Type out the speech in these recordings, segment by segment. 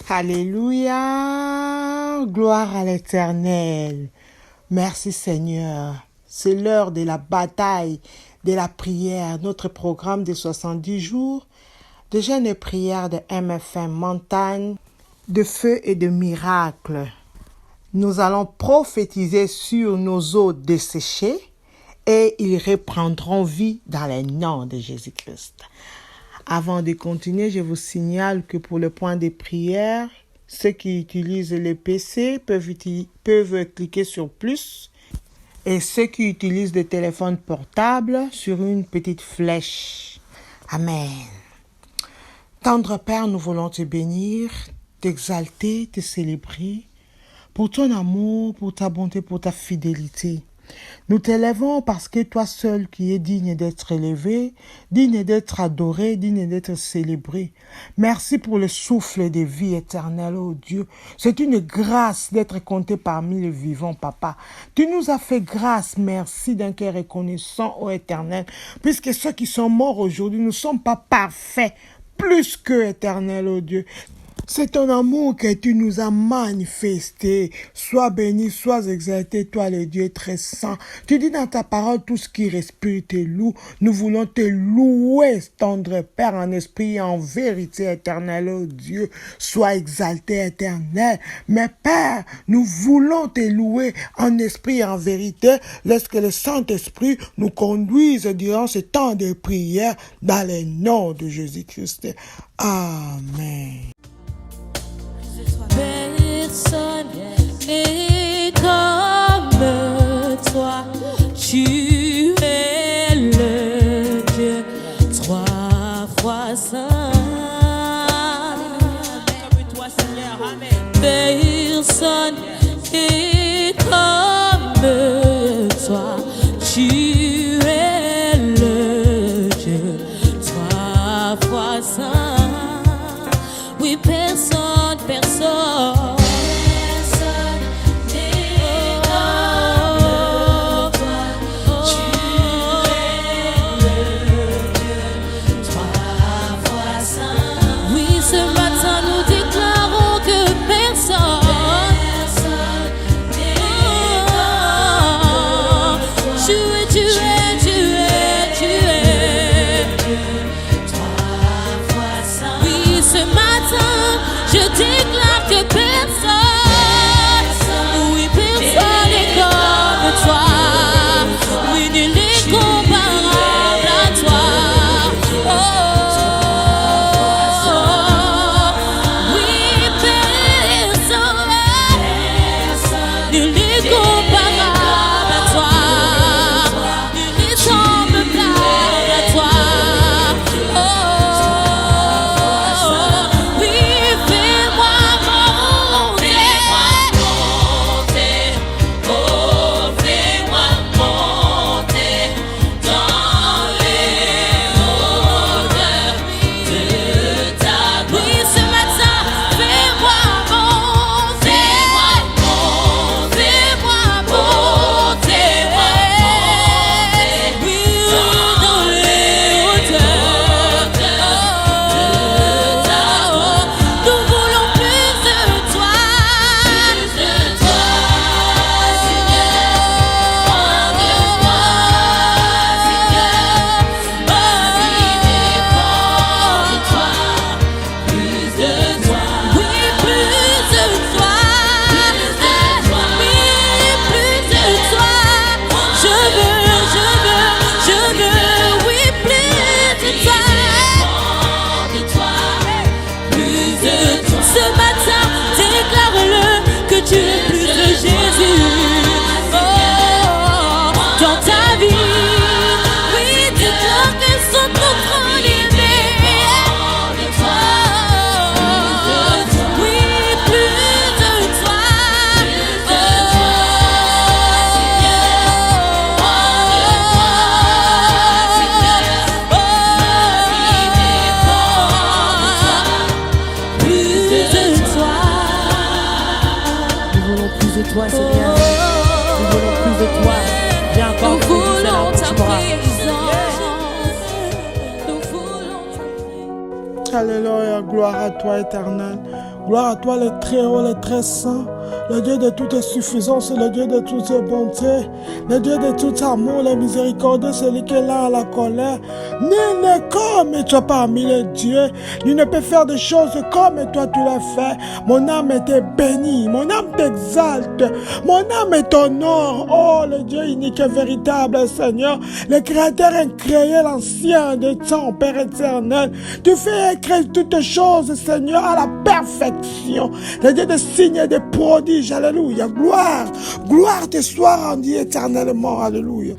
Alléluia, gloire à l'Éternel. Merci Seigneur. C'est l'heure de la bataille, de la prière, notre programme de 70 jours, de jeûne et prière de MFM, montagne de feu et de miracles. Nous allons prophétiser sur nos eaux desséchées et ils reprendront vie dans le nom de Jésus-Christ. Avant de continuer, je vous signale que pour le point de prière, ceux qui utilisent les PC peuvent cliquer sur plus et ceux qui utilisent des téléphones portables sur une petite flèche. Amen. Tendre Père, nous voulons te bénir, t'exalter, te célébrer pour ton amour, pour ta bonté, pour ta fidélité. Nous t'élèvons parce que toi seul qui es digne d'être élevé, digne d'être adoré, digne d'être célébré. Merci pour le souffle de vie éternelle, oh Dieu. C'est une grâce d'être compté parmi les vivants, Papa. Tu nous as fait grâce, merci d'un cœur reconnaissant, ô Éternel, puisque ceux qui sont morts aujourd'hui ne sont pas parfaits, plus que éternel, oh Dieu. C'est ton amour que tu nous as manifesté. Sois béni, sois exalté, toi le Dieu très saint. Tu dis dans ta parole, tout ce qui respire te loue. Nous voulons te louer, tendre Père, en esprit et en vérité éternelle, oh Dieu. Sois exalté, éternel. Mais Père, nous voulons te louer en esprit et en vérité, lorsque le Saint-Esprit nous conduise durant ce temps de prière dans le nom de Jésus-Christ. Amen. Personne n'est comme toi, tu es le Dieu trois fois saint. Comme toi, Seigneur, Amen. Personne n'est comme toi, tu es le Dieu trois fois saint. Oui, personne n'est comme toi. Tu es le Dieu trois fois saint. Oui, ce matin nous déclarons que personne n'est comme toi. Tu es trois fois saint. Oui, ce matin je déclare que personne, oui, personne n'est comme toi. Oui, nul n'est comparable à toi. Oh, oui, personne, nul n'est comparable à toi. Nul n'est semblable à toi. Tu es plus de Jésus, oh, dans ta vie. Oui, déclare que son nom élevé. Oui, plus de toi. Plus de toi. De toi, Seigneur, nous voulons plus de toi. Viens encore nous voulons ta présence. Alléluia, gloire à toi, éternel. Gloire à toi, le très haut, le très saint, le Dieu de toute suffisance, le Dieu de toute bonté, le Dieu de tout amour, le miséricordieux, celui qui est là à la colère. Nul n'est comme toi parmi les dieux. Nul ne peut faire des choses comme toi tu l'as fait. Mon âme était bénie, mon âme t'exalte, mon âme t'honore. Oh, le Dieu unique et véritable, Seigneur, le Créateur incréé, l'ancien de temps, Père éternel. Tu fais écrire toutes choses, Seigneur, à la perfection. Le Dieu des signes et des prodiges, alléluia. Gloire, gloire te soit rendue éternellement, alléluia.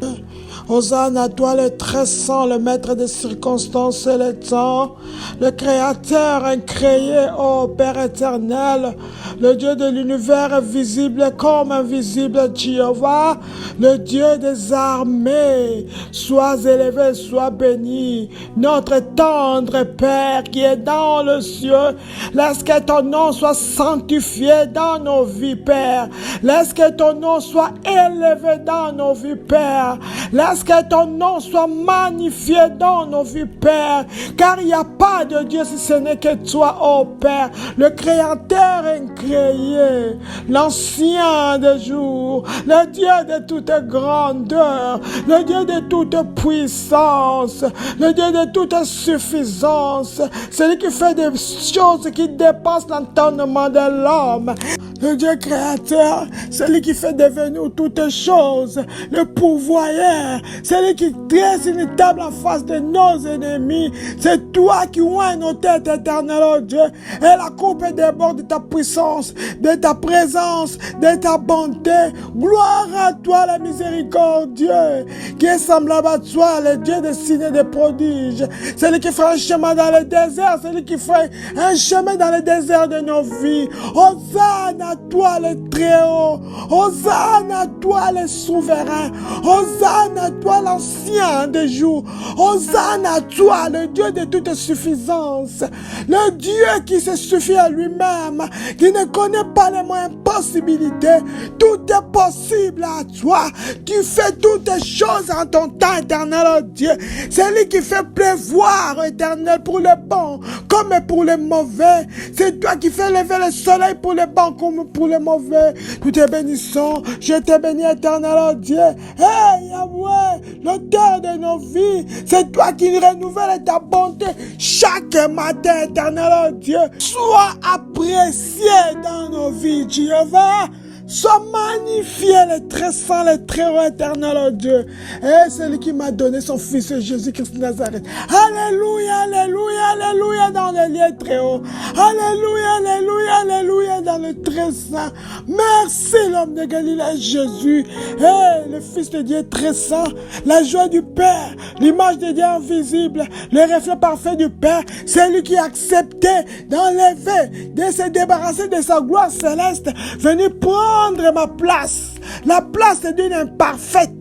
Hosanna à toi, le très saint, le maître des circonstances et les temps, le créateur incréé, ô Père éternel, le Dieu de l'univers visible comme invisible, Jéhovah, le Dieu des armées. Sois élevé, sois béni, notre tendre Père qui est dans le ciel. Laisse que ton nom soit sanctifié dans nos vies, Père. Laisse que ton nom soit élevé dans nos vies, Père. Laisse que ton nom soit magnifié dans nos vies, Père. Car il n'y a pas de Dieu si ce n'est que toi, ô Père, le Créateur incréé, l'ancien des jours, le Dieu de toute grandeur, le Dieu de toute puissance, le Dieu de toute suffisance, celui qui fait des choses qui dépassent l'entendement de l'homme. Le Dieu créateur, celui qui fait devenir toutes choses, le pourvoyeur, celui qui dresse une table en face de nos ennemis. C'est toi qui oins nos têtes éternelles, oh Dieu, et la coupe déborde de ta puissance, de ta présence, de ta bonté. Gloire à toi, le miséricordieux, qui est semblable à toi, le Dieu des signes et des prodiges, celui qui fait un chemin dans le désert, celui qui fait un chemin dans le désert de nos vies. Hosanna à toi, le Très-Haut. Hosanna à toi, le Souverain. Hosanna à toi, l'ancien des jours. Hosanna à toi, le Dieu de toute suffisance. Le Dieu qui se suffit à lui-même, qui ne connaît pas les moyens possibilités. Tout est possible à toi. Tu fais toutes choses en ton temps éternel, oh Dieu. C'est lui qui fait pleuvoir, éternel, pour les bons comme pour les mauvais. C'est toi qui fais lever le soleil pour les bons comme pour les mauvais. Nous te bénissons. Je te bénis, éternel, oh Dieu. Hey, Yahweh, l'auteur de nos vies. C'est toi qui renouvelles ta bonté chaque matin, éternel, oh Dieu. Sois apprécié dans nos vies, Jéhovah. Sois magnifié, le très saint, le très haut éternel, oh Dieu. Et celui qui m'a donné son fils Jésus-Christ de Nazareth. Alléluia, alléluia, alléluia dans le lieu très haut. Alléluia, alléluia, alléluia dans le très saint. Merci l'homme de Galilée, Jésus. Et le fils de Dieu très saint, la joie du Père, l'image de Dieu invisible, le reflet parfait du Père. C'est lui qui a accepté d'enlever, de se débarrasser de sa gloire céleste, venu prendre ma place, la place d'une imparfaite,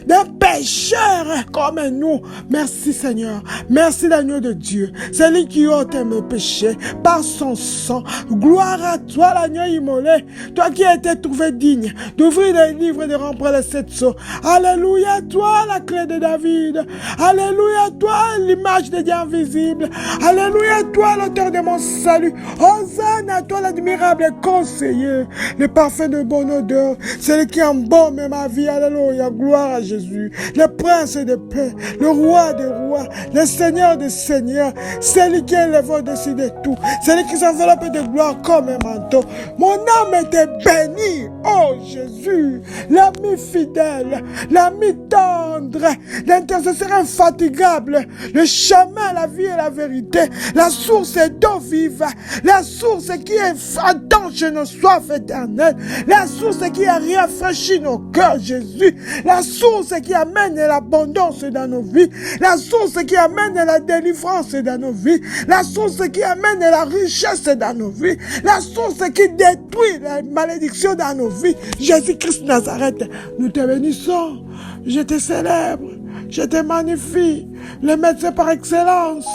d'un pécheur comme nous. Merci Seigneur, merci l'agneau de Dieu, c'est lui qui ôte mes péchés par son sang. Gloire à toi l'agneau immolé, toi qui as été trouvé digne d'ouvrir les livres et de remplir les 7 sceaux. Alléluia toi la clé de David, alléluia toi l'image de Dieu invisible, alléluia toi l'auteur de mon salut. Hosanna à toi l'admirable conseiller, le parfait de bonne odeur, celui qui embaume ma vie. Alléluia, gloire à Jésus, le prince de paix, le roi des rois, le seigneur des seigneurs, celui qui élève au-dessus de tout, celui qui s'enveloppe de gloire comme un manteau. Mon âme était bénie, oh Jésus, l'ami fidèle, l'ami tendre, l'intercesseur infatigable, le chemin, la vie et la vérité, la source d'eau vive, la source qui étanche nos soifs éternelles, la source qui a rafraîchi nos cœurs, Jésus, la source qui amène l'abondance dans nos vies, la source qui amène la délivrance dans nos vies, la source qui amène la richesse dans nos vies, la source qui détruit la malédiction dans nos vies. Jésus-Christ Nazareth, nous te bénissons, je te célèbre, je te magnifie, le médecin par excellence,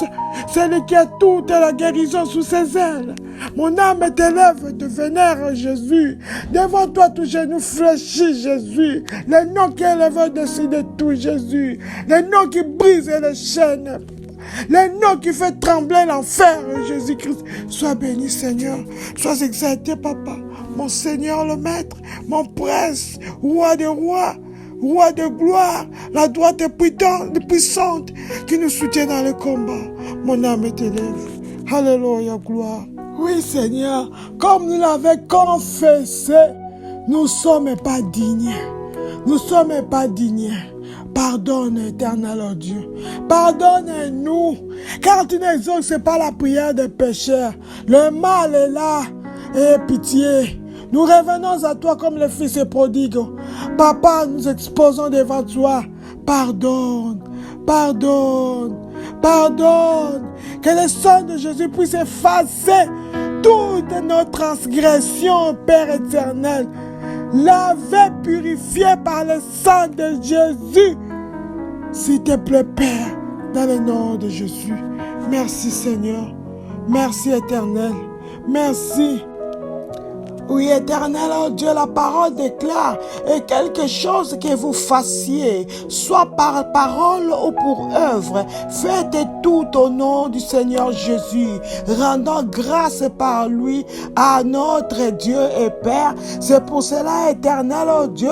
celui qui a toute la guérison sous ses ailes. Mon âme t'élève, te vénère, Jésus. Devant toi, tout genou fléchit, Jésus. Le nom qui élève au-dessus de tout, Jésus. Le nom qui brise les chaînes. le nom qui fait trembler l'enfer, Jésus-Christ. Sois béni, Seigneur. Sois exalté, Papa. Mon Seigneur, le Maître, mon Prince, Roi des rois, Roi de gloire, la droite puissante qui nous soutient dans le combat. Mon âme t'élève. Alléluia, gloire. Oui, Seigneur, comme nous l'avons confessé, nous ne sommes pas dignes. Nous ne sommes pas dignes. Pardonne, éternel oh Dieu. Pardonne-nous. Car tu n'exauces pas la prière des pécheurs. Le mal est là. Aie pitié. Nous revenons à toi comme le fils prodigue. Papa, nous exposons devant toi. Pardonne. Pardonne. Pardonne. Que le sang de Jésus puisse effacer toutes nos transgressions, Père éternel. Lavé, purifié par le sang de Jésus. S'il te plaît, Père, dans le nom de Jésus. Merci, Seigneur. Merci, éternel. Merci. Oui, éternel, oh Dieu, la parole déclare, et quelque chose que vous fassiez, soit par parole ou pour œuvre, faites tout au nom du Seigneur Jésus, rendant grâce par lui à notre Dieu et Père. C'est pour cela, éternel, oh Dieu,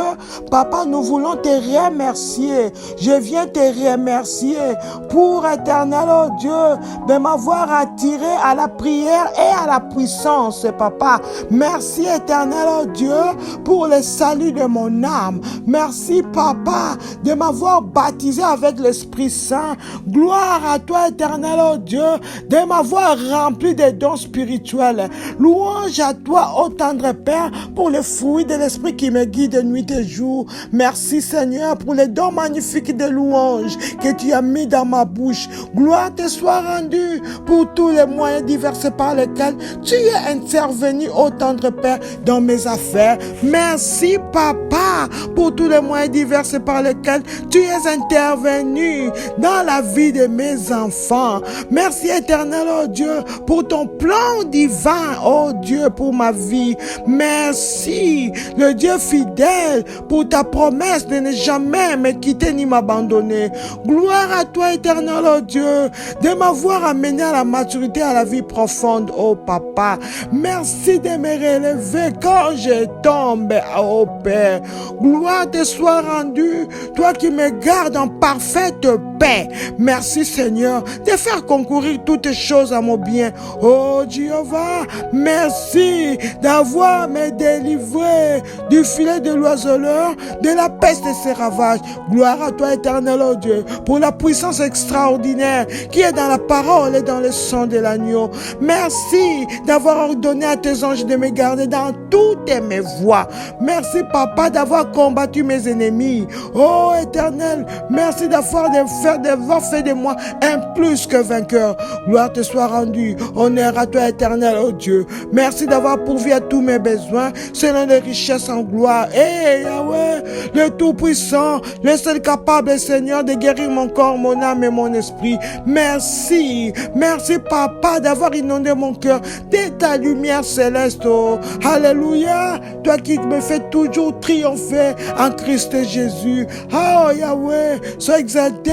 Papa, nous voulons te remercier. Je viens te remercier pour, éternel, oh Dieu, de m'avoir attiré à la prière et à la puissance, Papa. Merci, éternel oh Dieu, pour le salut de mon âme. Merci, Papa, de m'avoir baptisé avec l'Esprit Saint. Gloire à toi, éternel oh Dieu, de m'avoir rempli des dons spirituels. Louange à toi, ô tendre Père, pour le fruit de l'Esprit qui me guide nuit et jour. Merci, Seigneur, pour les dons magnifiques de louange que tu as mis dans ma bouche. Gloire te soit rendue pour tous les moyens divers par lesquels tu es intervenu, ô tendre Père, dans mes affaires. Merci, Papa, pour tous les moyens divers par lesquels tu es intervenu dans la vie de mes enfants. Merci, éternel, oh Dieu, pour ton plan divin, oh Dieu, pour ma vie. Merci, le Dieu fidèle, pour ta promesse de ne jamais me quitter ni m'abandonner. Gloire à toi, éternel, oh Dieu, de m'avoir amené à la maturité, à la vie profonde, oh Papa. Merci de me relever quand je tombe, oh Père. Gloire te soit rendue, toi qui me gardes en parfaite paix. Merci, Seigneur, de faire concourir toutes choses à mon bien. Oh Jéhovah, merci d'avoir me délivré du filet de l'oiseleur, de la peste et ses ravages. Gloire à toi, éternel, oh Dieu, pour la puissance extraordinaire qui est dans la parole et dans le sang de l'agneau. Merci d'avoir ordonné à tes anges de me garder dans toutes mes voies. Merci, Papa, d'avoir combattu mes ennemis. Oh éternel, merci d'avoir fait de moi un plus que vainqueur. Gloire te soit rendue. Honneur à toi, éternel, oh Dieu. Merci d'avoir pourvu à tous mes besoins selon les richesses en gloire. Eh Yahweh, le Tout-Puissant, le seul capable, Seigneur, de guérir mon corps, mon âme et mon esprit. Merci. Merci, Papa, d'avoir inondé mon cœur de ta lumière céleste. Oh. Alléluia. Toi qui me fais toujours triompher en Christ Jésus. Oh Yahweh, sois exalté.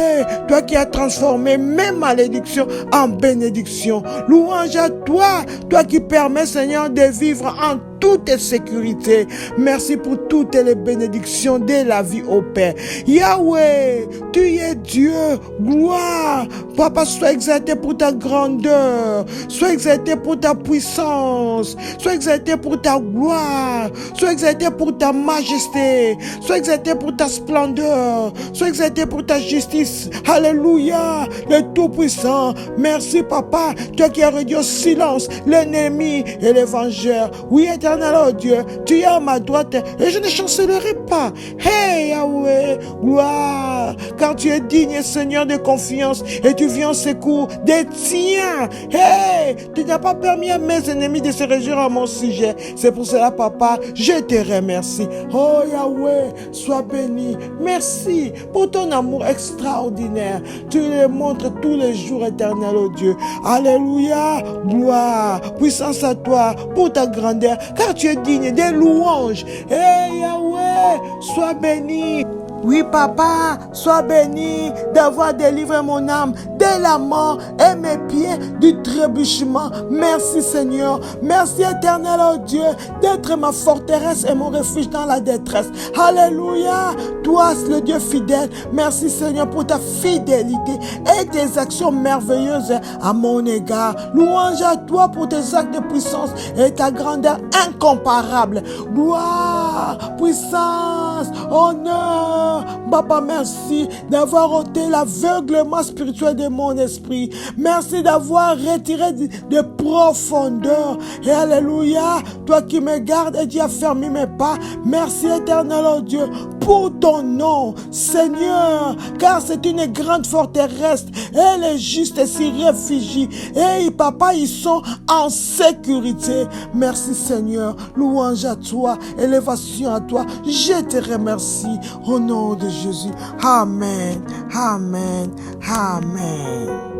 Toi qui as transformé mes malédictions en bénédictions. Louange à toi. Toi qui permets, Seigneur, de vivre en toute sécurité. Merci pour toutes les bénédictions de la vie au Père. Yahweh, tu es Dieu. Gloire. Papa, sois exalté pour ta grandeur. Sois exalté pour ta puissance. Sois exalté pour ta gloire. Sois exalté pour ta majesté. Sois exalté pour ta splendeur. Sois exalté pour ta justice. Alléluia. Le Tout-Puissant. Merci, Papa. Toi qui as réduit au silence l'ennemi et les vengeurs. Oui, éternel, oh Dieu, tu es à ma droite et je ne chancellerai pas. Hey Yahweh, gloire, car tu es digne, Seigneur, de confiance et tu viens en secours des tiens. Hey, tu n'as pas permis à mes ennemis de se réjouir à mon sujet. C'est pour cela, Papa, je te remercie. Oh Yahweh, sois béni. Merci pour ton amour extraordinaire. Tu le montres tous les jours, éternel, oh Dieu. Alléluia, gloire, puissance à toi pour ta grandeur, car tu es digne des louanges. Hey Yahweh, sois béni. Oui, Papa, sois béni d'avoir délivré mon âme de violemment et mes pieds du trébuchement. Merci Seigneur. Merci éternel, oh Dieu, d'être ma forteresse et mon refuge dans la détresse. Alléluia. Toi, le Dieu fidèle. Merci Seigneur pour ta fidélité et tes actions merveilleuses à mon égard. Louange à toi pour tes actes de puissance et ta grandeur incomparable. Gloire, puissance, honneur. Papa, merci d'avoir ôté l'aveuglement spirituel de mon esprit. Merci d'avoir retiré de profondeur. Et alléluia, toi qui me gardes et qui as fermé mes pas. Merci éternel, oh Dieu, pour ton nom, Seigneur, car c'est une grande forteresse et les justes s'y réfugient. Et papa, ils sont en sécurité. Merci Seigneur, louange à toi, élévation à toi. Je te remercie au nom de Jésus. Amen, amen, amen.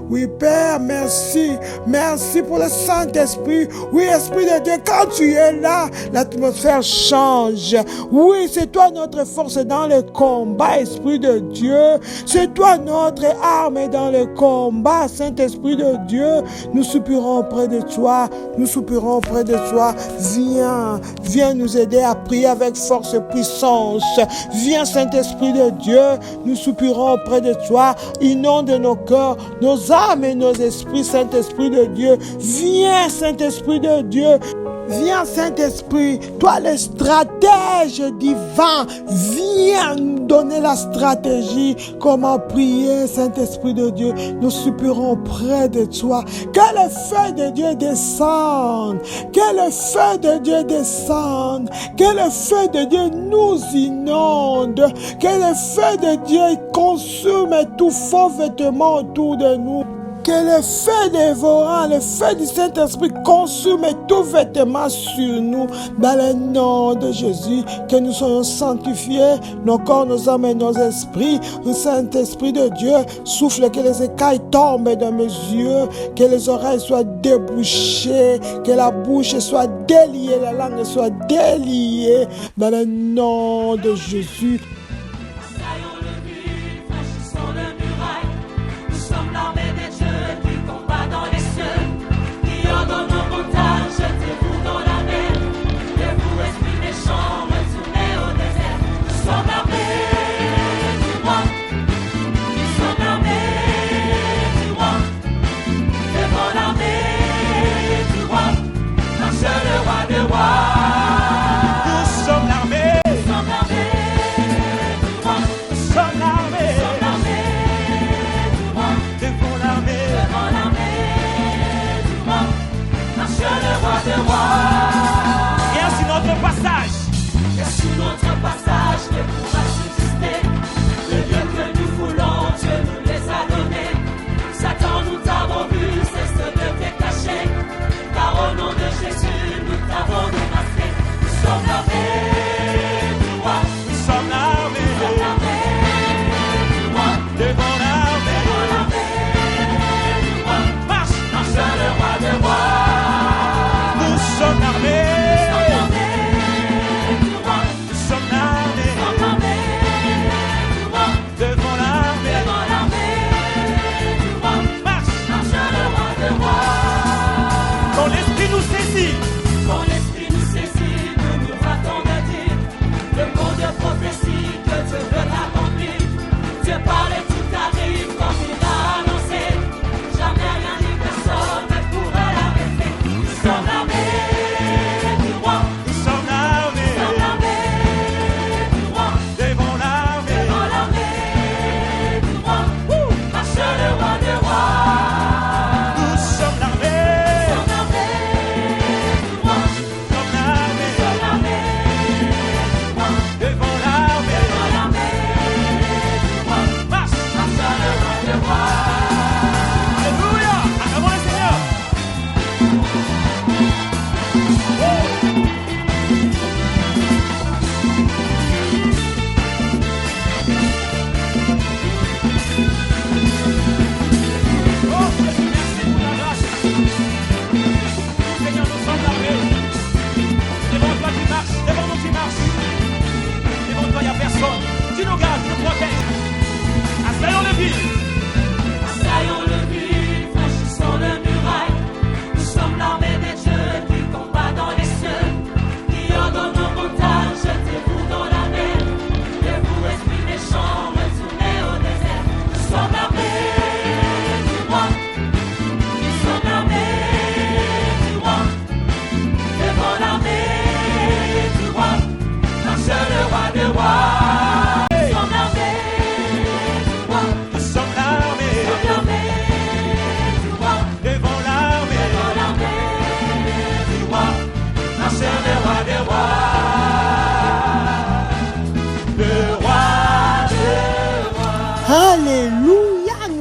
Oui, Père, merci. Merci pour le Saint-Esprit. Oui, Esprit de Dieu, quand tu es là, l'atmosphère change. Oui, c'est toi notre force dans le combat, Esprit de Dieu. C'est toi notre arme dans le combat, Saint-Esprit de Dieu. Nous soupirons auprès de toi. Nous soupirons auprès de toi. Viens, viens nous aider à prier avec force et puissance. Viens, Saint-Esprit de Dieu. Nous soupirons auprès de toi. Inonde nos cœurs, nos âmes et nos esprits, Saint-Esprit de Dieu. Viens, Saint-Esprit de Dieu. Viens, Saint-Esprit, toi le stratège divin, viens nous donner la stratégie, comment prier, Saint-Esprit de Dieu. Nous soupirons près de toi. Que le feu de Dieu descende, que le feu de Dieu descende, que le feu de Dieu nous inonde, que le feu de Dieu consume tout faux vêtement autour de nous. Que le feu dévorant, le feu du Saint-Esprit consume tout vêtement sur nous. Dans le nom de Jésus, que nous soyons sanctifiés, nos corps, nos âmes et nos esprits. Le Saint-Esprit de Dieu souffle, que les écailles tombent dans mes yeux, que les oreilles soient débouchées, que la bouche soit déliée, la langue soit déliée. Dans le nom de Jésus.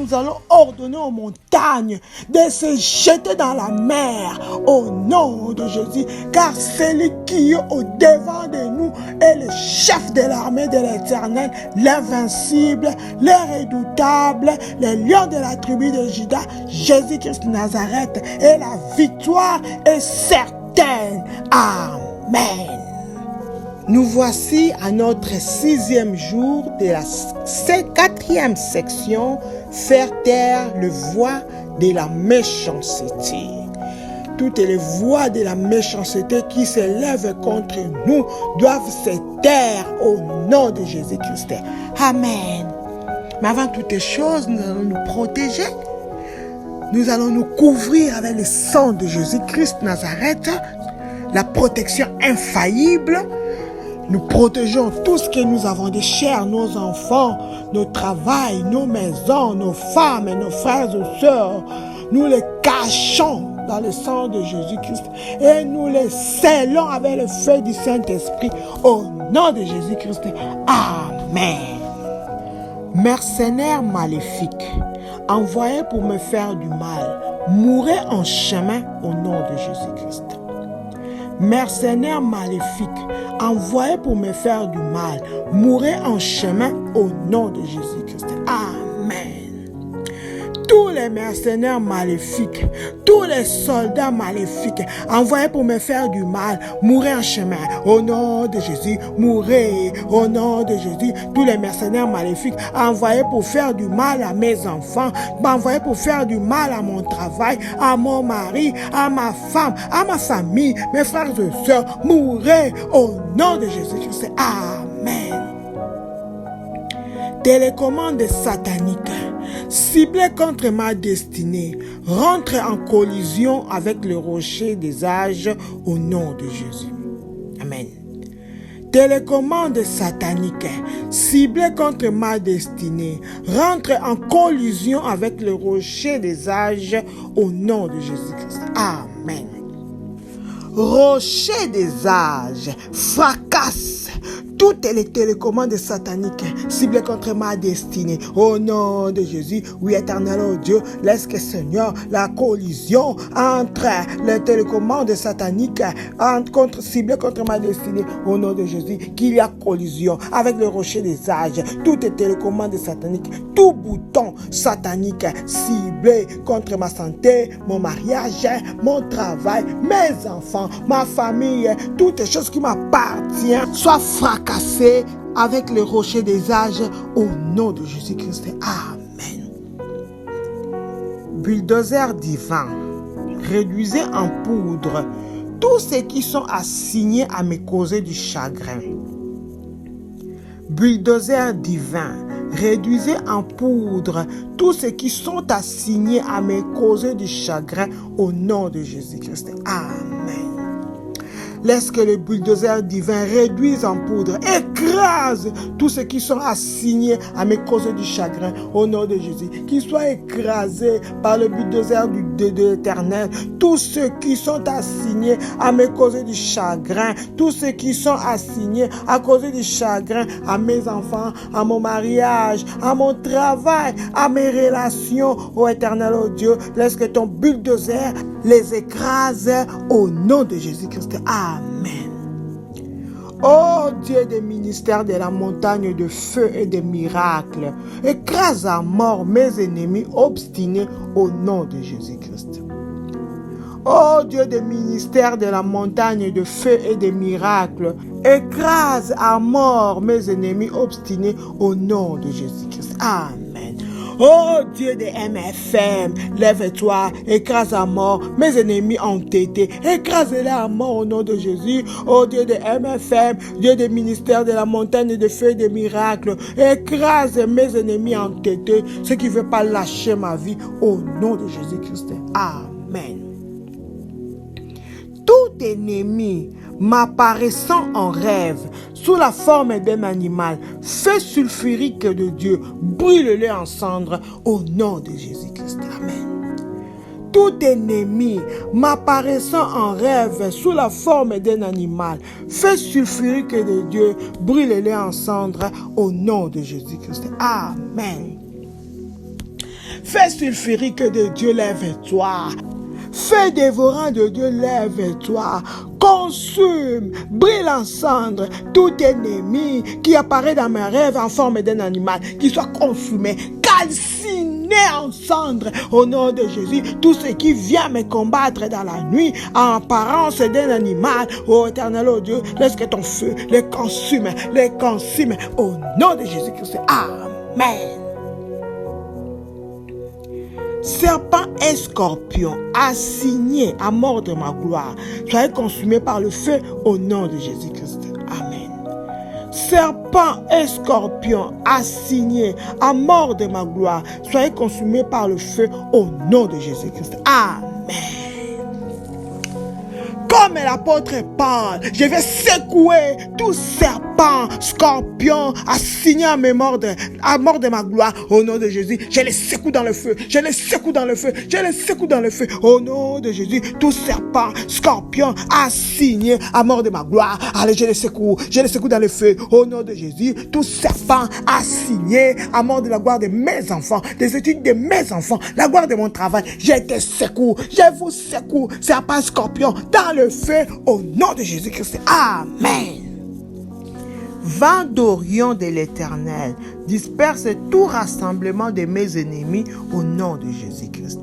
nous allons ordonner aux montagnes de se jeter dans la mer au nom de Jésus, car celui qui est au devant de nous est le chef de l'armée de l'Éternel, l'invincible, le redoutable, le lion de la tribu de Juda, Jésus-Christ de Nazareth, et la victoire est certaine. Amen. Nous voici à notre 6e jour de la 4e section, faire taire les voix de la méchanceté. Toutes les voix de la méchanceté qui s'élèvent contre nous doivent se taire au nom de Jésus-Christ. Amen. Mais avant toutes les choses, nous allons nous protéger. Nous allons nous couvrir avec le sang de Jésus-Christ de Nazareth, la protection infaillible. Nous protégeons tout ce que nous avons de cher, nos enfants, nos travails, nos maisons, nos femmes et nos frères et sœurs. Nous les cachons dans le sang de Jésus-Christ et nous les scellons avec le feu du Saint-Esprit au nom de Jésus-Christ. Amen. Mercenaires maléfiques, envoyés pour me faire du mal, mourrez en chemin au nom de Jésus-Christ. Mercenaires maléfiques, envoyés pour me faire du mal, mourrez en chemin au nom de Jésus-Christ. Amen. Tous les mercenaires maléfiques, tous les soldats maléfiques, envoyés pour me faire du mal, mourrez en chemin au nom de Jésus, mourrez au nom de Jésus. Tous les mercenaires maléfiques, envoyés pour faire du mal à mes enfants, envoyés pour faire du mal à mon travail, à mon mari, à ma femme, à ma famille, mes frères et sœurs, mourrez au nom de Jésus-Christ. Amen. Télécommande satanique, ciblée contre ma destinée, rentre en collision avec le rocher des âges au nom de Jésus. Amen. Télécommande satanique, ciblée contre ma destinée, rentre en collision avec le rocher des âges au nom de Jésus-Christ. Amen. Rocher des âges, fracasse toutes les télécommandes sataniques ciblées contre ma destinée. Au nom de Jésus, oui, éternel, oh Dieu, laisse que Seigneur, la collision entre les télécommandes sataniques ciblées contre ma destinée. Au nom de Jésus, qu'il y a collision avec le rocher des âges. Toutes les télécommandes sataniques, tout bouton satanique ciblé contre ma santé, mon mariage, mon travail, mes enfants, ma famille, toutes les choses qui m'appartiennent, soient fracassées avec le rocher des âges au nom de Jésus-Christ. Amen. Bulldozer divin, réduisez en poudre tous ceux qui sont assignés à me causer du chagrin. Bulldozer divin, réduisez en poudre tous ceux qui sont assignés à me causer du chagrin au nom de Jésus-Christ. Amen. Laisse que le bulldozer divin réduise en poudre, écrase tous ceux qui sont assignés à me causer du chagrin au nom de Jésus. Qu'ils soient écrasés par le bulldozer de l'Éternel. Tous ceux qui sont assignés à me causer du chagrin, tous ceux qui sont assignés à causer du chagrin à mes enfants, à mon mariage, à mon travail, à mes relations, ô Éternel, ô Dieu, laisse que ton bulldozer les écrase au nom de Jésus-Christ. Amen. Ô Dieu des ministères de la montagne de feu et des miracles, écrase à mort mes ennemis obstinés au nom de Jésus-Christ. Ô Dieu des ministères de la montagne de feu et des miracles, écrase à mort mes ennemis obstinés au nom de Jésus-Christ. Amen. Oh Dieu de MFM, lève-toi, écrase à mort mes ennemis entêtés, écrase-les à mort au nom de Jésus. Oh Dieu de MFM, Dieu des ministères de la montagne de feu et des miracles, écrase mes ennemis entêtés, ceux qui ne veulent pas lâcher ma vie au nom de Jésus-Christ. Amen. Tout ennemi m'apparaissant en rêve sous la forme d'un animal, feu sulfurique de Dieu, brûle-le en cendres au nom de Jésus-Christ. Amen. Tout ennemi m'apparaissant en rêve sous la forme d'un animal, feu sulfurique de Dieu, brûle-le en cendres au nom de Jésus-Christ. Amen. Feu sulfurique de Dieu, lève-toi. Feu dévorant de Dieu, lève-toi. Consume, brille en cendres tout ennemi qui apparaît dans mes rêves en forme d'un animal, qui soit consumé, calciné en cendres au nom de Jésus. Tout ce qui vient me combattre dans la nuit en apparence d'un animal, ô éternel, ô Dieu, laisse que ton feu les consume au nom de Jésus-Christ. Amen. Serpent et scorpion, assignés à mort de ma gloire, soyez consumés par le feu au nom de Jésus-Christ. Amen. Serpent et scorpion, assignés à mort de ma gloire, soyez consumés par le feu au nom de Jésus-Christ. Amen. Comme l'apôtre Paul, je vais secouer tout serpent, scorpion, assigné à mort de ma gloire, au nom de Jésus. Je les secoue dans le feu, je les secoue dans le feu, je les secoue dans le feu, au nom de Jésus. Tout serpent, scorpion, assigné à mort de ma gloire, allez, je les secoue dans le feu, au nom de Jésus. Tout serpent, assigné à mort de la gloire de mes enfants, des études de mes enfants, la gloire de mon travail, je te secoue, je vous secoue, serpent, scorpion, dans le feu au nom de Jésus-Christ. Amen. Vent d'Orion de l'Éternel, disperse tout rassemblement de mes ennemis au nom de Jésus-Christ.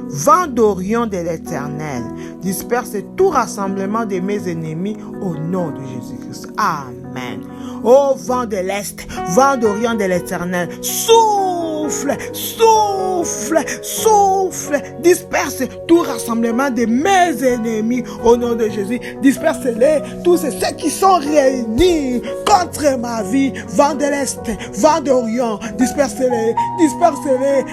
Vent d'Orion de l'Éternel, disperse tout rassemblement de mes ennemis au nom de Jésus-Christ. Amen. Ô vent de l'Est, vent d'Orient de l'Éternel, souffle, souffle, souffle, disperse tout rassemblement de mes ennemis au nom de Jésus. Disperse-les, tous ceux qui sont réunis contre ma vie. Vent de l'Est, vent d'Orient, disperse-les, disperse-les,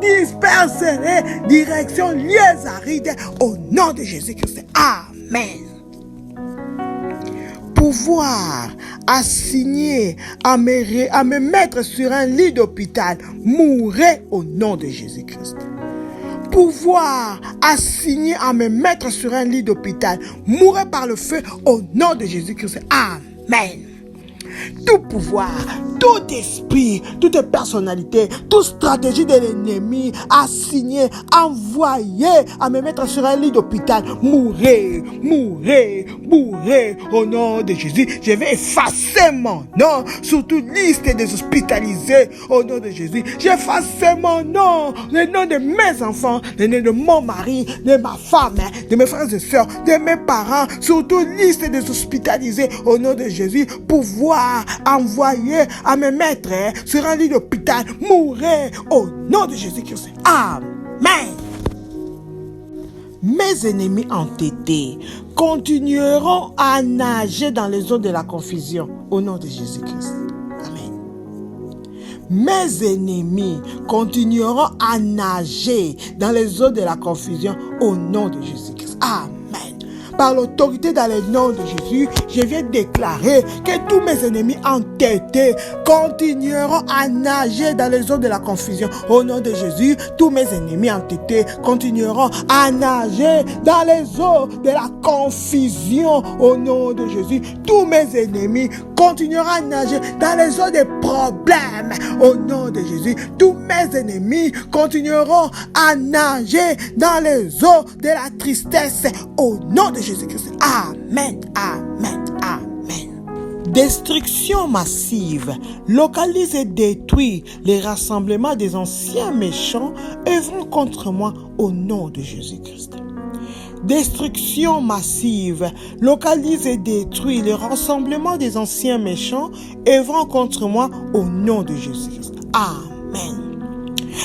disperse-les, direction Lièzaride au nom de Jésus-Christ. Amen. Pouvoir assigné à me mettre sur un lit d'hôpital, mourrez au nom de Jésus-Christ. Pouvoir assigné à me mettre sur un lit d'hôpital, mourrez par le feu au nom de Jésus-Christ. Amen. Tout pouvoir, tout esprit, toute personnalité, toute stratégie de l'ennemi assigné, envoyé à me mettre sur un lit d'hôpital, mourrez, mourrez, mourrez au nom de Jésus. Je vais effacer mon nom sur toute liste des hospitalisés au nom de Jésus. J'efface mon nom, le nom de mes enfants, le nom de mon mari, de ma femme, de mes frères et sœurs, de mes parents, sur toute liste des hospitalisés au nom de Jésus. Pouvoir envoyé à me mettre sur un lit d'hôpital, mourrez au nom de Jésus-Christ. Amen. Mes ennemis entêtés continueront à nager dans les eaux de la confusion au nom de Jésus-Christ. Amen. Mes ennemis continueront à nager dans les eaux de la confusion au nom de Jésus-Christ. Amen. Par l'autorité dans le nom de Jésus, je viens déclarer que tous mes ennemis entêtés continueront à nager dans les eaux de la confusion. Au nom de Jésus, tous mes ennemis entêtés continueront à nager dans les eaux de la confusion. Au nom de Jésus, tous mes ennemis continueront à nager dans les eaux des problèmes. Au nom de Jésus, tous mes ennemis continueront à nager dans les eaux de la tristesse. Au nom de Jésus-Christ. Amen, amen, amen. Destruction massive, localise et détruit les rassemblements des anciens méchants œuvrant contre moi au nom de Jésus-Christ. Destruction massive, localise et détruit les rassemblements des anciens méchants œuvrant contre moi au nom de Jésus-Christ. Amen.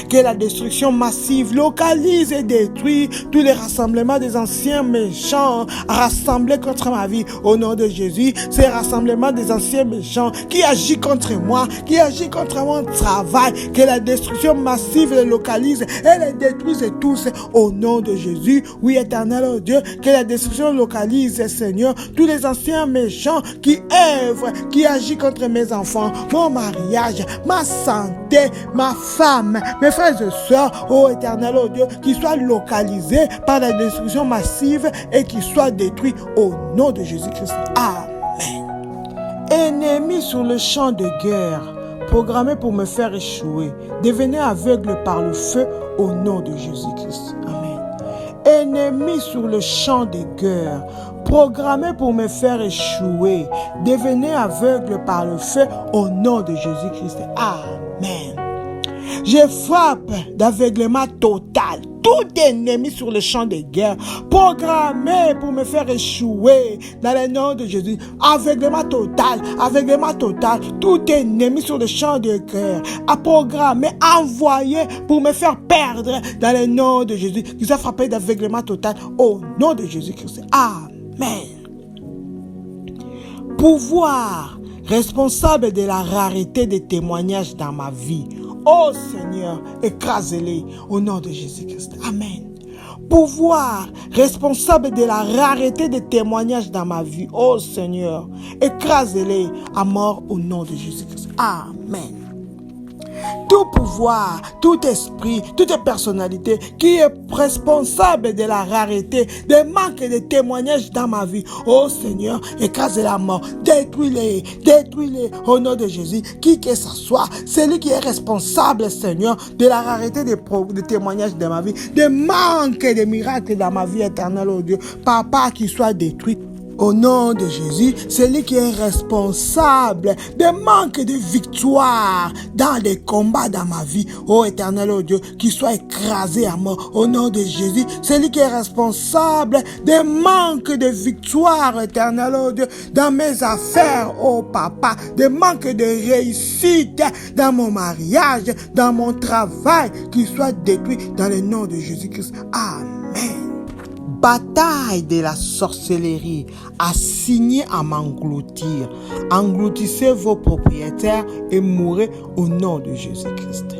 Que la destruction massive localise et détruit tous les rassemblements des anciens méchants rassemblés contre ma vie au nom de Jésus. Ces rassemblements des anciens méchants qui agissent contre moi, qui agissent contre mon travail, que la destruction massive les localise et les détruise tous au nom de Jésus. Oui, éternel oh Dieu, que la destruction localise, Seigneur, tous les anciens méchants qui œuvrent, qui agissent contre mes enfants, mon mariage, ma santé, ma femme, mes frères et sœurs, ô éternel, ô Dieu, qui soient localisés par la destruction massive et qui soient détruits au nom de Jésus-Christ. Amen. Ennemis sur le champ de guerre, programmés pour me faire échouer, devenez aveugles par le feu au nom de Jésus-Christ. Amen. Ennemis sur le champ de guerre, programmés pour me faire échouer, devenez aveugles par le feu au nom de Jésus-Christ. Amen. Je frappe d'aveuglement total tout ennemi sur le champ de guerre, programmé pour me faire échouer dans le nom de Jésus. Aveuglement total, tout ennemi sur le champ de guerre, à programmer, envoyé pour me faire perdre dans le nom de Jésus. Qui soit frappé d'aveuglement total au nom de Jésus-Christ. Amen. Pouvoir responsable de la rareté des témoignages dans ma vie. Oh Seigneur, écrasez-les au nom de Jésus-Christ. Amen. Pouvoir responsable de la rareté des témoignages dans ma vie. Oh Seigneur, écrasez-les à mort au nom de Jésus-Christ. Amen. Tout pouvoir, tout esprit, toute personnalité qui est responsable de la rareté, des manques de témoignages dans ma vie. Oh Seigneur, écrasez la mort, détruis-les au nom de Jésus. Qui que ce soit, celui qui est responsable, Seigneur, de la rareté des témoignages dans ma vie, des manques de miracles dans ma vie éternelle, oh Dieu. Papa, qui soit détruit. Au nom de Jésus, celui qui est responsable des manques de victoire dans les combats dans ma vie, ô éternel, ô Dieu, qu'il soit écrasé à mort. Au nom de Jésus, celui qui est responsable des manques de victoire, éternel, ô Dieu, dans mes affaires, ô Papa, des manques de réussite dans mon mariage, dans mon travail, qu'il soit détruit dans le nom de Jésus-Christ. Amen. Bataille de la sorcellerie, assigné à m'engloutir. Engloutissez vos propriétaires et mourrez au nom de Jésus-Christ.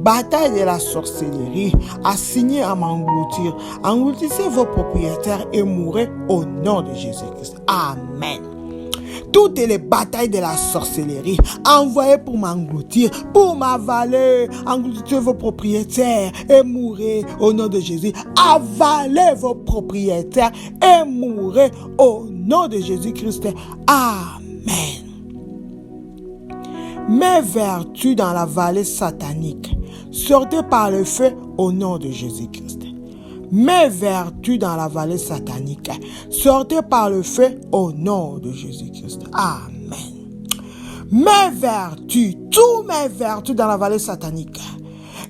Bataille de la sorcellerie, assigné à m'engloutir. Engloutissez vos propriétaires et mourrez au nom de Jésus-Christ. Amen. Toutes les batailles de la sorcellerie envoyées pour m'engloutir, pour m'avaler, engloutissez vos propriétaires et mourrez au nom de Jésus. Avalez vos propriétaires et mourrez au nom de Jésus-Christ. Amen. Mes vertus dans la vallée satanique, sortez par le feu au nom de Jésus-Christ. Mes vertus dans la vallée satanique, sortez par le feu au nom de Jésus-Christ. Amen. Mes vertus, tous mes vertus dans la vallée satanique,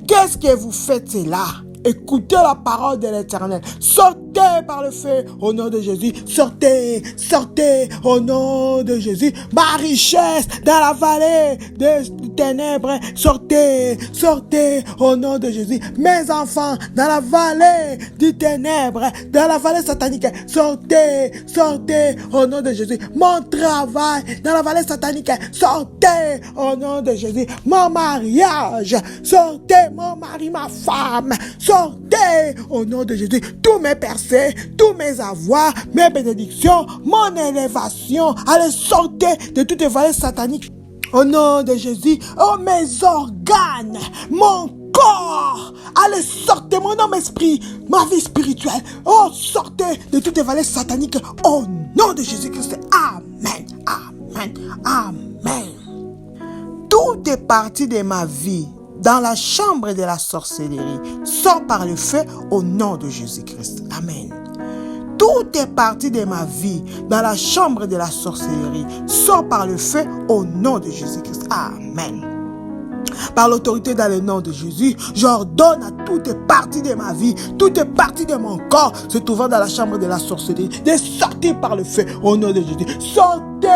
qu'est-ce que vous faites là? Écoutez la parole de l'Éternel. Sortez par le feu au nom de Jésus. Sortez au nom de Jésus. Ma richesse dans la vallée des ténèbres. Sortez au nom de Jésus. Mes enfants dans la vallée des ténèbres, dans la vallée satanique. Sortez au nom de Jésus. Mon travail dans la vallée satanique. Sortez au nom de Jésus. Mon mariage. Sortez, mon mari, ma femme. Sortez au nom de Jésus. Tous mes percées, tous mes avoirs, mes bénédictions, mon élévation. Allez, sortez de toutes les vallées sataniques. Au nom de Jésus. Oh, mes organes, mon corps. Allez, sortez mon âme, esprit, ma vie spirituelle. Oh, sortez de toutes les vallées sataniques. Au nom de Jésus-Christ. Amen. Amen. Amen. Tout est parti de ma vie dans la chambre de la sorcellerie, sort par le feu au nom de Jésus-Christ. Amen. Tout est parti de ma vie dans la chambre de la sorcellerie, sort par le feu au nom de Jésus-Christ. Amen. Par l'autorité dans le nom de Jésus, j'ordonne à toute partie de ma vie, toute partie de mon corps se trouvant dans la chambre de la sorcellerie, de sortir par le feu au nom de Jésus. Sortez!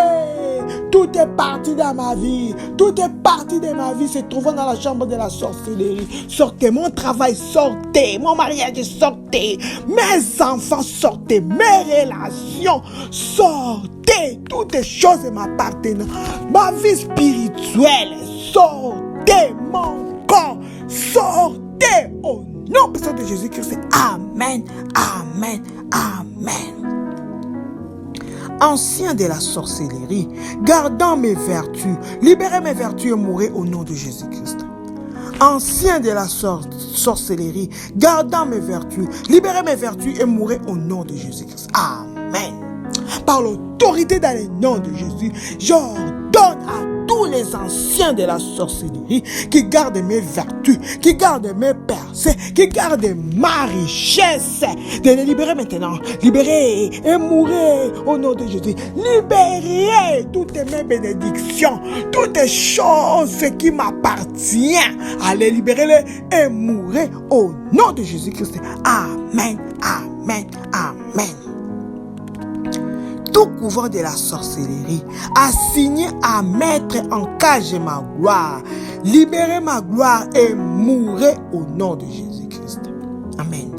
Tout est parti dans ma vie. Tout est parti de ma vie se trouvant dans la chambre de la sorcellerie. Sortez mon travail, sortez mon mariage, sortez mes enfants, sortez mes relations, sortez toutes les choses m'appartenant. Ma vie spirituelle, sortez mon corps, sortez au nom puissant de Jésus-Christ. Amen, amen, amen. Ancien de la sorcellerie, gardant mes vertus, libérez mes vertus et mourrez au nom de Jésus-Christ. Ancien de la sorcellerie, gardant mes vertus, libérez mes vertus et mourrez au nom de Jésus-Christ. Amen. Par l'autorité dans le nom de Jésus, j'ordonne à tous les anciens de la sorcellerie qui gardent mes vertus, qui gardent mes percées, qui gardent ma richesse, de les libérer maintenant. Libérer et mourir au nom de Jésus. Libérer toutes mes bénédictions, toutes les choses qui m'appartiennent. Allez, libérez-les et mourir au nom de Jésus-Christ. Amen, amen, amen. Tout couvent de la sorcellerie, assigné à mettre en cage ma gloire, libérer ma gloire et mourir au nom de Jésus-Christ. Amen.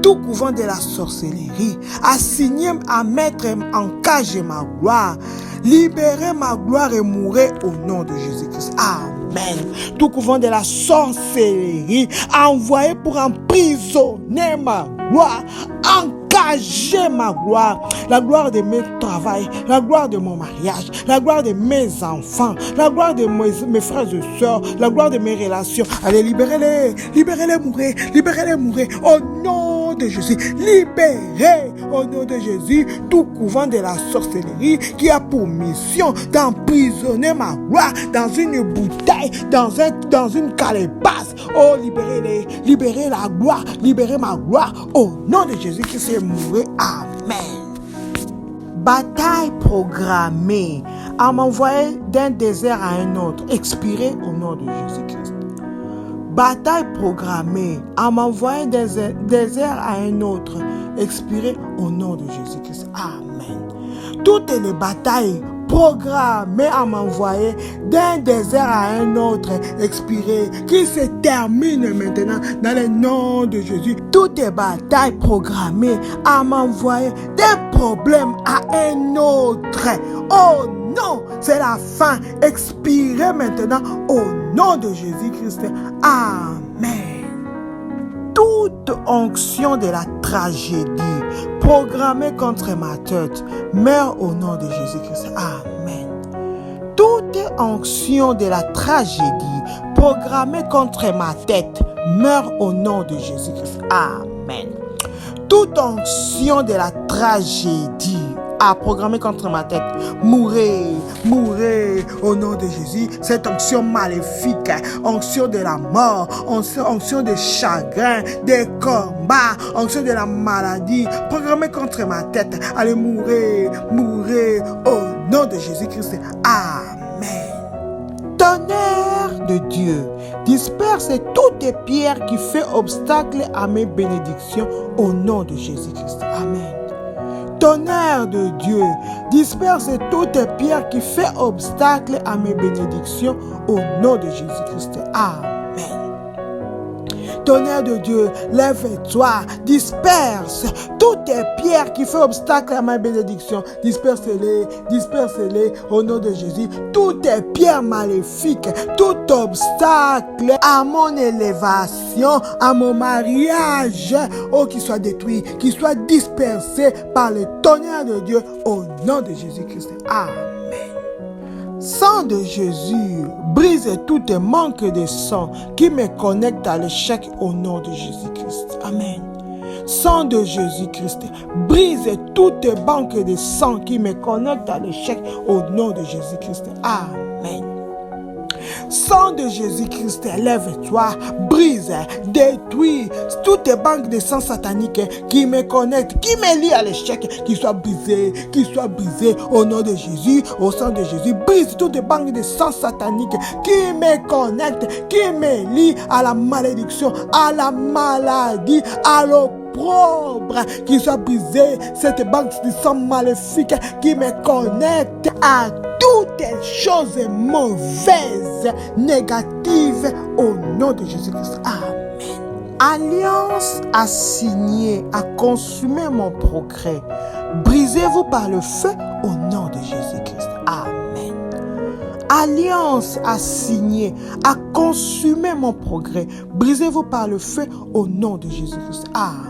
Tout couvent de la sorcellerie, assigné à mettre en cage ma gloire, libérer ma gloire et mourir au nom de Jésus-Christ. Amen. Tout couvent de la sorcellerie, envoyé pour emprisonner ma gloire, engager ma gloire, la gloire de mes travails, la gloire de mon mariage, la gloire de mes enfants, la gloire de mes frères et sœurs, la gloire de mes relations. Allez, libérez-les, libérez-les, mourir au nom de Jésus. Libérez au nom de Jésus tout couvent de la sorcellerie qui a pour mission d'emprisonner ma gloire dans une bouteille, dans une calebasse. Oh, libérez-les, libérez la gloire, libérez ma gloire au nom de Jésus qui s'est mouru. Amen. Bataille programmée à m'envoyer d'un désert à un autre, expirée au nom de Jésus-Christ. Bataille programmée à m'envoyer d'un désert à un autre, expirée au nom de Jésus-Christ. Amen. Toutes les batailles programmées à m'envoyer d'un désert à un autre, expiré, qui se termine maintenant dans le nom de Jésus. Toutes les batailles programmées à m'envoyer d'un problème à un autre. Oh non, c'est la fin. Expirez maintenant au nom de Jésus-Christ. Amen. Toute onction de la tragédie programmée contre ma tête meurt au nom de Jésus-Christ. Amen. Toute onction de la tragédie programmée contre ma tête meurt au nom de Jésus-Christ. Amen. Toute onction de la tragédie à programmer contre ma tête, mourrez au nom de Jésus. Cette onction maléfique, onction de la mort, onction de chagrin, de combat, onction de la maladie, programmée contre ma tête, allez mourir au nom de Jésus-Christ. Amen. Tonnerre de Dieu, disperse toutes les pierres qui font obstacle à mes bénédictions au nom de Jésus-Christ. Amen. Tonnerre de Dieu, disperse toutes les pierres qui font obstacle à mes bénédictions au nom de Jésus-Christ. Amen. Tonnerre de Dieu, lève-toi, disperse toutes les pierres qui font obstacle à ma bénédiction. Disperse-les au nom de Jésus. Toutes les pierres maléfiques, tout obstacle à mon élévation, à mon mariage, oh, qui soit détruit, qui soit dispersé par le tonnerre de Dieu au nom de Jésus-Christ. Amen. Sang de Jésus, brise tout manque de sang qui me connecte à l'échec au nom de Jésus-Christ. Amen. Sang de Jésus-Christ, brise toute banque de sang qui me connecte à l'échec au nom de Jésus-Christ. Amen. Sang de Jésus-Christ, lève-toi, brise, détruis toutes les banques de sang sataniques qui me connectent, qui me lient à l'échec, qui soient brisées au nom de Jésus, au sang de Jésus. Brise toutes les banques de sang sataniques qui me connectent, qui me lient à la malédiction, à la maladie, à l'opprobre, qui soit brisée cette banque de sang maléfique qui me connecte à toutes les choses mauvaises, négatives, au nom de Jésus-Christ. Amen. Alliance assignée à consumer mon progrès, brisez-vous par le feu au nom de Jésus-Christ. Amen. Alliance assignée à consumer mon progrès, brisez-vous par le feu au nom de Jésus-Christ. Amen.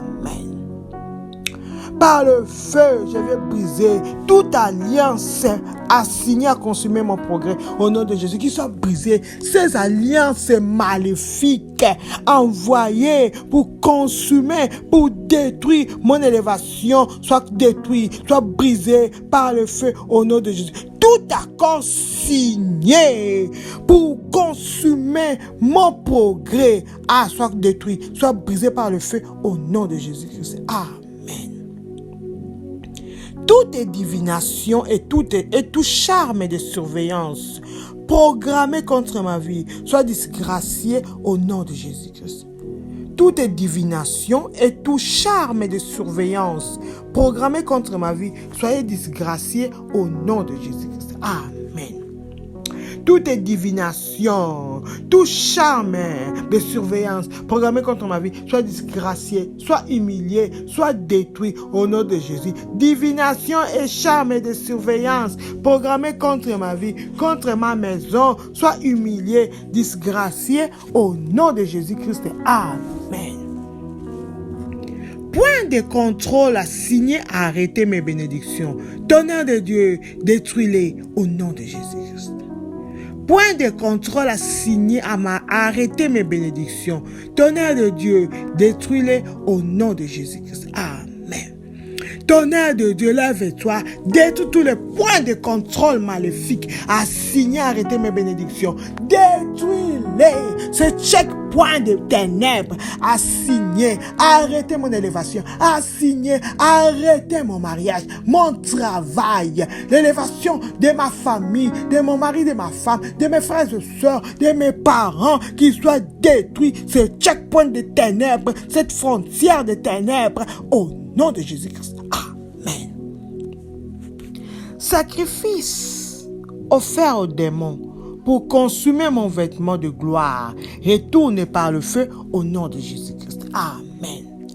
Par le feu, je vais briser toute alliance assignée à consumer mon progrès. Au nom de Jésus, qu'il soit brisé. Ces alliances maléfiques envoyées pour consumer, pour détruire mon élévation, soit détruit, soit brisé par le feu. Au nom de Jésus. Tout accord signé pour consumer mon progrès, soit détruit, soit brisé par le feu. Au nom de Jésus-Christ. Amen. Toute divination et tout charme de surveillance programmé contre ma vie soit disgracié au nom de Jésus-Christ. Toute divination et tout charme de surveillance programmé contre ma vie soyez disgraciés au nom de Jésus-Christ. Amen. Toute divination, tout charme de surveillance programmé contre ma vie soit disgracié, soit humilié, soit détruit au nom de Jésus. Divination et charme de surveillance programmé contre ma vie, contre ma maison, soit humilié, disgracié au nom de Jésus-Christ. Amen. Point de contrôle assigné à arrêter mes bénédictions. Tonnerre de Dieu, détruis-les au nom de Jésus-Christ. Point de contrôle assigné à arrêter mes bénédictions. Tonnerre de Dieu, détruis-les au nom de Jésus-Christ. Amen. Tonnerre de Dieu, lève-toi, détruis tous les points de contrôle maléfiques assignés à arrêter mes bénédictions. Détruis-les. Ce checkpoint de ténèbres assigné à arrêter mon élévation, assigné à arrêter mon mariage, mon travail, l'élévation de ma famille, de mon mari, de ma femme, de mes frères et sœurs, de mes parents, qui soient détruits. Ce checkpoint de ténèbres, cette frontière de ténèbres, au nom de Jésus-Christ. Amen. Sacrifice offert aux démons pour consumer mon vêtement de gloire, retourne par le feu au nom de Jésus-Christ. Amen.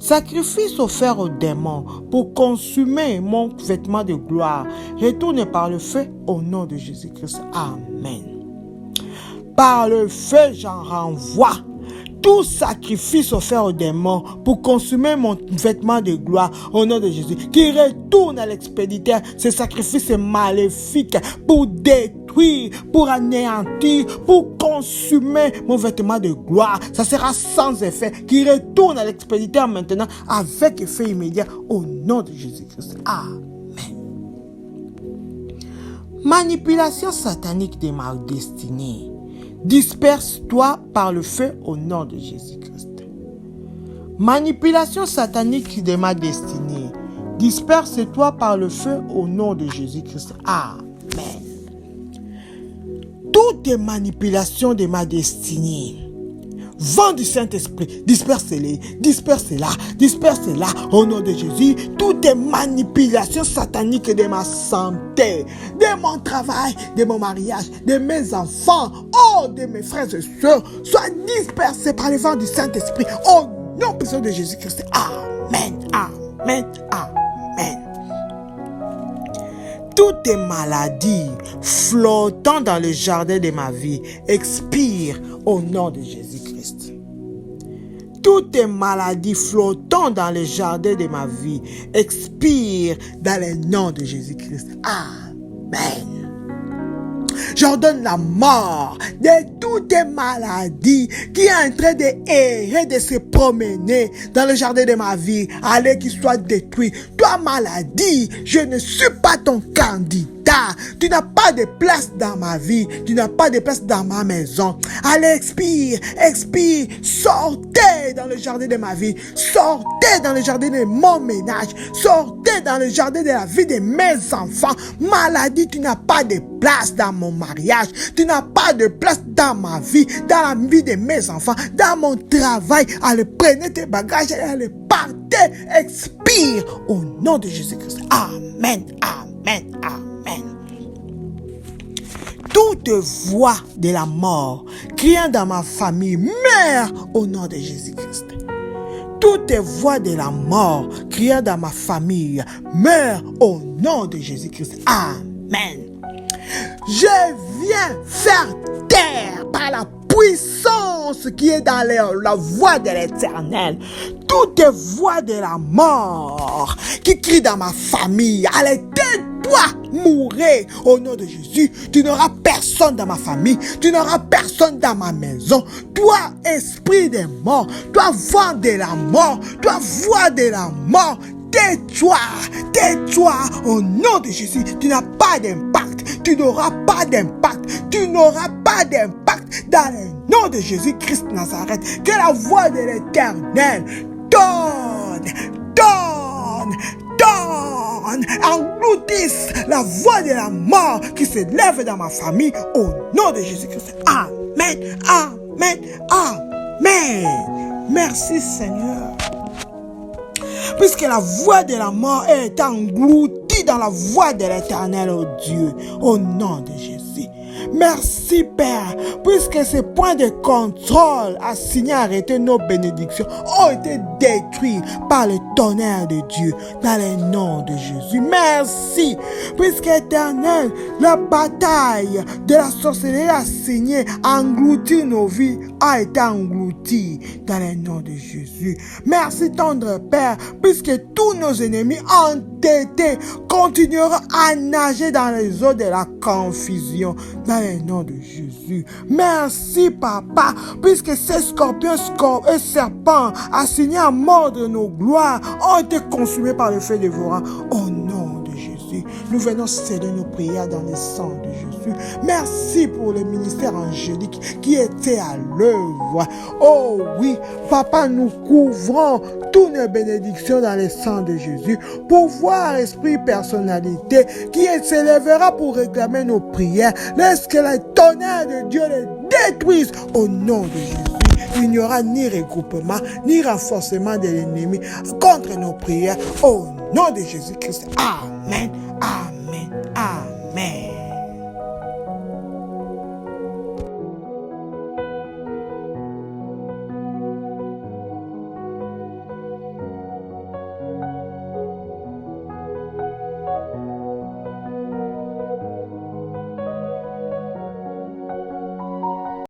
Sacrifice offert aux démons pour consumer mon vêtement de gloire, retourne par le feu au nom de Jésus-Christ. Amen. Par le feu, j'en renvoie tout sacrifice offert aux démons pour consumer mon vêtement de gloire au nom de Jésus, qui retourne à l'expéditeur ce sacrifice maléfique pour détruire, pour anéantir, pour consumer mon vêtement de gloire. Ça sera sans effet, qui retourne à l'expéditeur maintenant avec effet immédiat au nom de Jésus-Christ. Amen. Manipulation satanique de ma destinée. Disperse-toi par le feu au nom de Jésus-Christ. Manipulation satanique de ma destinée. Disperse-toi par le feu au nom de Jésus-Christ. Amen. Toutes les manipulations de ma destinée. Vent du Saint-Esprit, disperse-les, disperse-la, disperse-la au nom de Jésus. Toutes les manipulations sataniques de ma santé, de mon travail, de mon mariage, de mes enfants, de mes frères et sœurs, soient dispersés par le vent du Saint-Esprit au nom puissant de Jésus-Christ. Amen, amen, amen. Toutes les maladies flottant dans le jardin de ma vie expirent au nom de Jésus-Christ. Toutes les maladies flottant dans le jardin de ma vie expirent dans le nom de Jésus-Christ. Amen. J'ordonne la mort de toutes les maladies qui est en train de errer, de se promener dans le jardin de ma vie. Allez, qu'il soit détruit. Toi, maladie, je ne suis pas ton candidat. Tu n'as pas de place dans ma vie. Tu n'as pas de place dans ma maison. Allez, expire, expire. Sortez dans le jardin de ma vie. Sortez dans le jardin de mon ménage. Sortez dans le jardin de la vie de mes enfants. Maladie, tu n'as pas de place dans mon mariage. Tu n'as pas de place dans ma vie, dans la vie de mes enfants, dans mon travail. Allez, prenez tes bagages et allez, partez, expire au nom de Jésus-Christ. Amen, amen, amen. Toute voix de la mort criant dans ma famille meurt au nom de Jésus-Christ. Toute voix de la mort criant dans ma famille meurt au nom de Jésus-Christ. Amen. Je viens faire taire par la puissance ce qui est dans la voie de l'Éternel. Toutes les voix de la mort qui crient dans ma famille, allez, tais-toi, mourez au nom de Jésus. Tu n'auras personne dans ma famille, tu n'auras personne dans ma maison. Toi, esprit des morts, toi, vent de la mort, toi, voix de la mort, tais-toi, tais-toi au nom de Jésus. Tu n'as pas d'impact, tu n'auras pas d'impact, tu n'auras pas d'impact dans le nom de Jésus-Christ Nazareth. Que la voix de l'Éternel engloutisse la voix de la mort qui se lève dans ma famille au nom de Jésus-Christ. Amen, amen, amen. Merci Seigneur. Puisque la voix de la mort est engloutie dans la voix de l'Éternel, oh Dieu, au nom de Jésus. Merci Père, puisque ces points de contrôle assignés à arrêter nos bénédictions ont été détruits par le tonnerre de Dieu dans le nom de Jésus. Merci, puisque Éternel, la bataille de la sorcellerie assignée à engloutir nos vies a été engloutie dans le nom de Jésus. Merci tendre Père, puisque tous nos ennemis entêtés continueront à nager dans les eaux de la confusion dans le nom de Jésus. Merci Papa, puisque ces scorpions et serpents assignés à mordre nos gloires ont été consumés par le feu dévorant au nom de Jésus. Nous venons céder nos prières dans le sang de Jésus. Merci pour le ministère angélique qui était à l'œuvre. Oh oui, Papa, nous couvrons toutes nos bénédictions dans le sang de Jésus. Pouvoir, esprit, personnalité qui s'élèvera pour réclamer nos prières. Laisse que le tonnerre de Dieu les détruise au nom de Jésus. Il n'y aura ni regroupement, ni renforcement de l'ennemi contre nos prières au nom de Jésus-Christ. Amen, amen, amen.